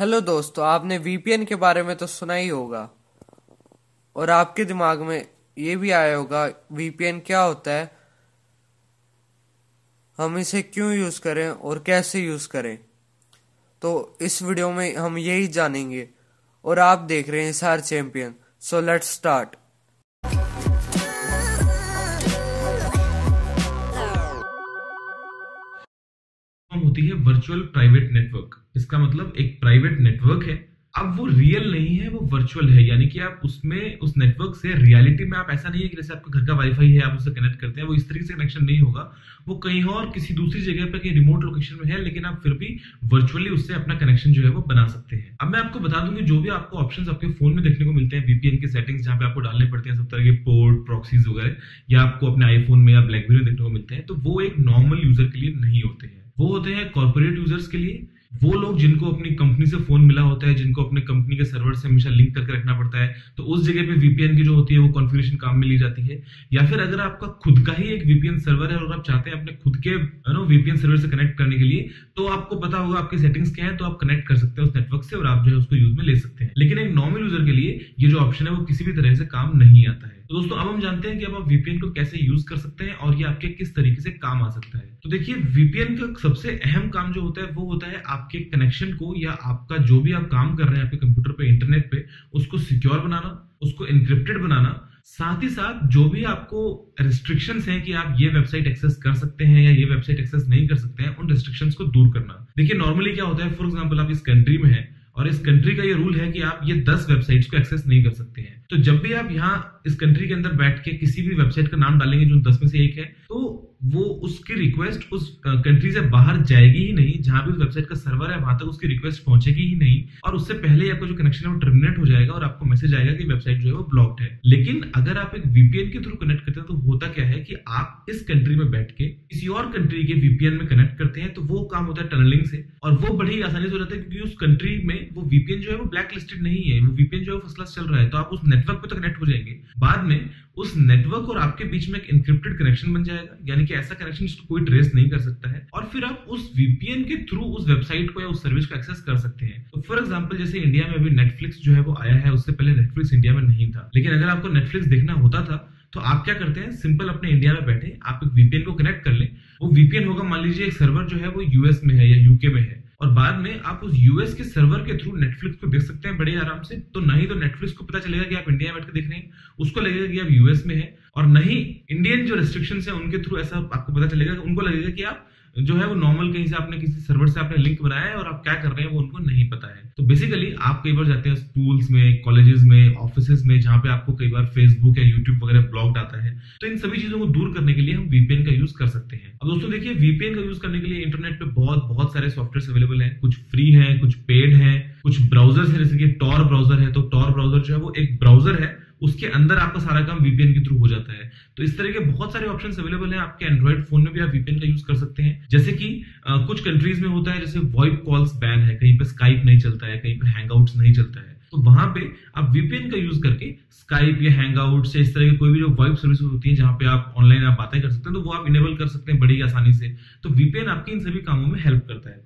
Hello दोस्तों, आपने VPN के बारे में तो सुना ही होगा और आपके दिमाग में ये भी आया होगा वीपीएन क्या होता है, हम इसे क्यों यूज करें और कैसे यूज करें। तो इस वीडियो में हम यही जानेंगे और आप देख रहे हैं सार चैंपियन। So let's start. होती है वर्चुअल प्राइवेट नेटवर्क। इसका मतलब एक प्राइवेट नेटवर्क है, अब वो रियल नहीं है, वो वर्चुअल है। यानी कि आप उसमें उस नेटवर्क से रियलिटी में आप ऐसा नहीं है कि जैसे आपके घर का वाईफाई है आप उससे कनेक्ट करते हैं, वो इस तरीके से कनेक्शन नहीं होगा। वो कहीं और किसी दूसरी जगह पे कहीं रिमोट लोकेशन में है, लेकिन आप फिर भी वर्चुअली उससे अपना कनेक्शन जो है वो बना सकते हैं। अब मैं आपको बता दूं कि जो भी आपको ऑप्शंस आपके फोन में देखने को मिलते हैं वीपीएन के सेटिंग्स, जहां पे आपको डालने पड़ते हैं सब तरह के पोर्ट प्रॉक्सीज वगैरह, या आपको अपने आईफोन में या ब्लैकबेरी में देखने को मिलते हैं, तो वो एक नॉर्मल यूजर के लिए नहीं होते हैं। वो होते हैं कॉर्पोरेट यूजर्स के लिए। वो लोग जिनको अपनी कंपनी से फोन मिला होता है, जिनको अपने कंपनी के सर्वर से हमेशा लिंक करके रखना पड़ता है, तो उस जगह पे वीपीएन की जो होती है वो कॉन्फ़िगरेशन काम में ली जाती है। या फिर अगर आपका खुद का ही एक वीपीएन सर्वर है और आप चाहते हैं अपने खुद के वीपीएन सर्वर से कनेक्ट करने के लिए, तो आपको पता होगा आपकी सेटिंग्स क्या है, तो आप कनेक्ट कर सकते हैं उस नेटवर्क से और आप जो है उसको यूज में ले सकते हैं। लेकिन एक नॉर्मल यूजर के लिए ये जो ऑप्शन है वो किसी भी तरह से काम नहीं आता है। तो दोस्तों अब हम जानते हैं कि अब आप वीपीएन को कैसे यूज कर सकते हैं और ये आपके किस तरीके से काम आ सकता है। तो देखिए, वीपीएन का सबसे अहम काम जो होता है वो होता है आपके कनेक्शन को, या आपका जो भी आप काम कर रहे हैं आपके कंप्यूटर पे, इंटरनेट पे, उसको सिक्योर बनाना, उसको एन्क्रिप्टेड बनाना। साथ ही साथ जो भी आपको रिस्ट्रिक्शंस हैं कि आप ये वेबसाइट एक्सेस कर सकते हैं या ये वेबसाइट एक्सेस नहीं कर सकते हैं, उन रिस्ट्रिक्शंस को दूर करना। देखिए नॉर्मली क्या होता है, फॉर एग्जांपल आप इस कंट्री में हैं और इस कंट्री का ये रूल है कि आप ये 10 वेबसाइट्स को एक्सेस नहीं कर सकते हैं। तो जब भी आप यहाँ इस कंट्री के अंदर बैठ के किसी भी वेबसाइट का नाम डालेंगे जो 10 में से एक है, तो वो उसकी रिक्वेस्ट उस कंट्री से बाहर जाएगी ही नहीं। जहां भी उस वेबसाइट का सर्वर है वहां तक उसकी रिक्वेस्ट पहुंचेगी ही नहीं, और उससे पहले आपका जो कनेक्शन है वो टर्मिनेट हो जाएगा और आपको मैसेज आएगा कि वेबसाइट जो है वो ब्लॉक्ड है। लेकिन अगर आप एक वीपीएन के थ्रू कनेक्ट करते हैं तो होता क्या है कि आप इस कंट्री में बैठ के किसी और कंट्री के वीपीएन में कनेक्ट करते हैं, तो वो काम होता है टनलिंग से, और वो बड़ी आसानी से हो जाता है क्योंकि उस कंट्री में वो वीपीएन जो है वो ब्लैक लिस्टेड नहीं है, वो वीपीएन जो है फर्स्ट क्लास चल रहा है। तो आप उस नेटवर्क पे तो कनेक्ट हो जाएंगे, बाद में उस नेटवर्क और आपके बीच में एक एन्क्रिप्टेड कनेक्शन बन जाएगा, यानी कि ऐसा कनेक्शन जिसको कोई ट्रेस नहीं कर सकता है, और फिर आप उस वीपीएन के थ्रू उस वेबसाइट को या उस सर्विस को एक्सेस कर सकते हैं। तो फॉर एग्जांपल जैसे इंडिया में अभी नेटफ्लिक्स जो है वो आया है, उससे पहले नेटफ्लिक्स इंडिया में नहीं था। लेकिन अगर आपको नेटफ्लिक्स देखना होता था तो आप क्या करते हैं, सिंपल अपने इंडिया में बैठे आप एक वीपीएन को कनेक्ट कर लें। वो वीपीएन होगा, मान लीजिए एक सर्वर जो है वो यूएस में है या यूके में है, और बाद में आप उस यूएस के सर्वर के थ्रू नेटफ्लिक्स को देख सकते हैं बड़े आराम से। तो नहीं तो नेटफ्लिक्स को पता चलेगा कि आप इंडिया में बैठ के देख रहे हैं, उसको लगेगा कि आप यूएस में है, और नहीं इंडियन जो रेस्ट्रिक्शंस है उनके थ्रू ऐसा आपको पता चलेगा कि उनको लगेगा कि आप जो है वो नॉर्मल कहीं से आपने किसी सर्वर से आपने लिंक बनाया है और आप क्या कर रहे हैं वो उनको नहीं पता है। तो बेसिकली आप कई बार जाते हैं स्कूल्स में, कॉलेजेस में, ऑफिसेज में, जहां पे आपको कई बार फेसबुक या यूट्यूब वगैरह ब्लॉक्ड आता है, तो इन सभी चीजों को दूर करने के लिए हम वीपीएन का यूज कर सकते हैं। अब दोस्तों देखिए, वीपीएन का यूज करने के लिए इंटरनेट पे बहुत सारे सॉफ्टवेयर अवेलेबल हैं। कुछ फ्री हैं, कुछ पेड हैं, कुछ ब्राउजर्स हैं, जैसे कि टॉर ब्राउजर है। तो टॉर ब्राउजर जो है वो एक ब्राउजर है, उसके अंदर आपका सारा काम वीपीएन के थ्रू हो जाता है। तो इस तरह के बहुत सारे ऑप्शंस अवेलेबल हैं। आपके एंड्रॉइड फोन में भी आप वीपीएन का यूज कर सकते हैं। जैसे कि कुछ कंट्रीज में होता है, जैसे वॉइप कॉल्स बैन है, कहीं पे स्काइप नहीं चलता है, कहीं पे हैंगआउट्स नहीं चलता है, तो वहां पे आप वीपीएन का यूज करके स्काइप या हैंगआउट्स या इस तरह की कोई भी जो वॉइप सर्विस होती है जहां पे आप ऑनलाइन आप बातें कर सकते हैं, तो वो आप इनेबल कर सकते हैं बड़ी आसानी से। तो वीपीएन आपके इन सभी कामों में हेल्प करता है।